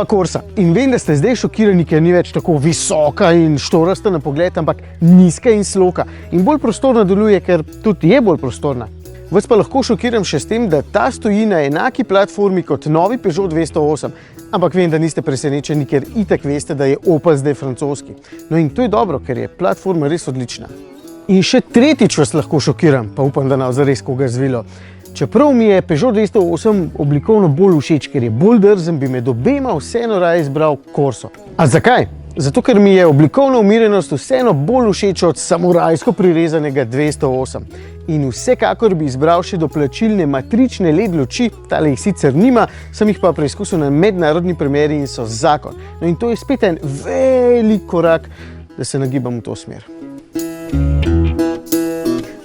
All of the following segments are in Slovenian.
Corsa. In vem, da ste zdaj šokirani, ker ni več tako visoka in štorasta na pogled, ampak nizka in sloka. In bolj prostorno deluje, ker tudi je bolj prostorna. Vas pa lahko šokiram še s tem, da ta stoji na enaki platformi kot novi Peugeot 208. Ampak vem, da niste presenečeni, ker itak veste, da je Opel zdaj francoski. No in to je dobro, ker je platforma res odlična. In še tretjič vas lahko šokiram, pa upam, da nam zares koga zvilo. Čeprav mi je Peugeot 208 oblikovno bolj všeč, ker je bolj drzen, bi med obema vseeno raje izbral Corso. A zakaj? Zato, ker mi je oblikovna umirjenost vseeno bolj všeč od samurajsko prirezanega 208. In vsekakor bi izbral še doplačilne matrične LED luči, tale jih sicer nima, sem jih pa preizkusil na mednarodni premjeri in so zakon. No in to je spet en velik korak, da se nagibam v to smer.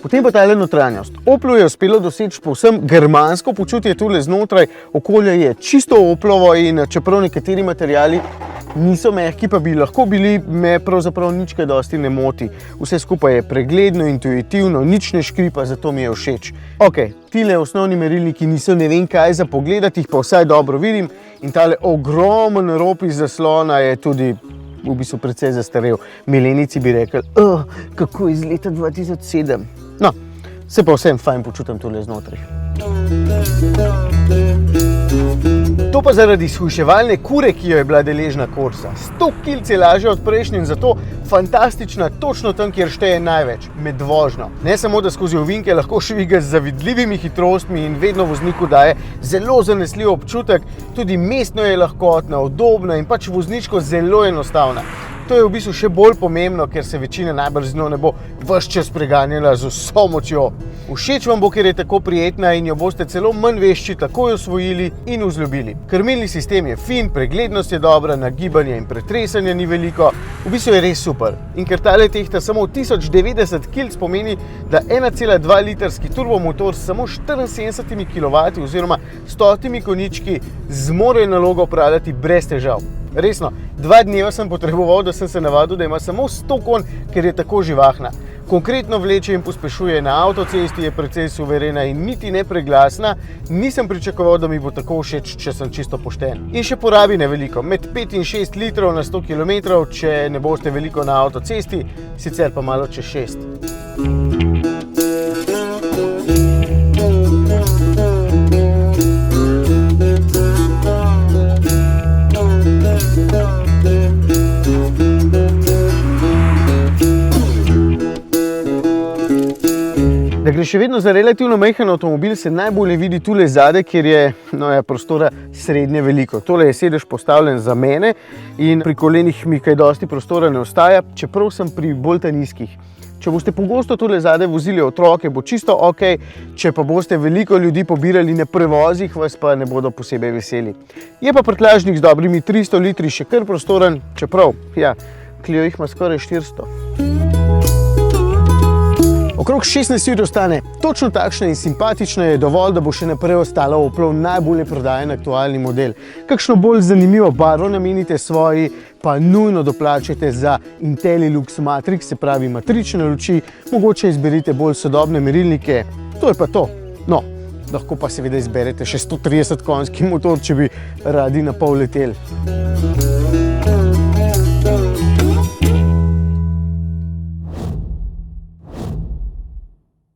Potem pa tale notranjost. Oplu je uspelo doseči povsem germansko počutje tule znotraj, okolje je čisto Oplovo in čeprav nekateri materiali niso mehki, pa bi lahko bili, me pravzaprav nič kaj dosti ne moti. Vse skupaj je pregledno, intuitivno, nič ne škripa, zato mi je všeč. Ok, tile osnovni merilniki niso ne vem kaj za pogledati, jih pa vsaj dobro vidim in tale ogromen rob iz zaslona je tudi v bistvu precej zastarel. Milenici bi rekli, kako iz leta 2007. No, se pa vsem fajn počutim tule znotraj. To pa zaradi shujševalne kure, ki jo je bila deležna Corsa. 100 kg je lažja od prejšnje in zato fantastična točno tam, kjer šteje največ, med vožnjo. Ne samo, da skozi ovinke lahko šviga z zavidljivimi hitrostmi in vedno vozniku daje zelo zanesljiv občutek, tudi mestno je lahkotna, udobna in pač vozniško zelo enostavna. To je v bistvu še bolj pomembno, ker se večina najbrž z njo ne bo ves čas preganjala z vso močjo. Všeč vam bo, ker je tako prijetna in jo boste celo manj vešči takoj osvojili in vzljubili. Krmilni sistem je fin, preglednost je dobra, nagibanje in pretresanje ni veliko, v bistvu je res super. In ker tale tehta samo 1090 kg, pomeni, da 1,2 litrski turbomotor s samo 74 kW oziroma 100 konjički zmore nalogo opravljati brez težav. Resno, 2 dneva sem potreboval, da sem se navadil, da ima samo 100 konj, ker je tako živahna. Konkretno vleče in pospešuje na avtocesti, je precej suverena in niti ne preglasna. Nisem pričakoval, da mi bo tako všeč, če sem čisto pošten. In še porabi ne veliko, med 5 in 6 litrov na 100 km, če ne boste veliko na avtocesti, sicer pa malo čez 6. Da gre še vedno za relativno majhen avtomobil, se najbolje vidi tule zadaj, kjer je prostora srednje veliko. Tole je sedež postavljen za mene in pri kolenih mi kaj dosti prostora ne ostaja, čeprav sem pri bolj nizkih. Če boste pogosto tule zadaj vozili otroke, bo čisto ok, če pa boste veliko ljudi pobirali na prevozih, vas pa ne bodo posebej veseli. Je pa prtljažnik z dobrimi 300 litri še kar prostoren, čeprav, Clio jih ima skoraj 400. Okrog 16 ur ostane. Točno takšna in simpatična je dovolj, da bo še naprej ostala Oplov najbolje prodajen aktualni model. Kakšno bolj zanimivo barvo namenite svoji, pa nujno doplačajte za IntelliLux Matrix, se pravi matrične luči, mogoče izberite bolj sodobne merilnike. To je pa to. No, lahko pa seveda izberete še 130 konjski motor, če bi radi na pol leteli.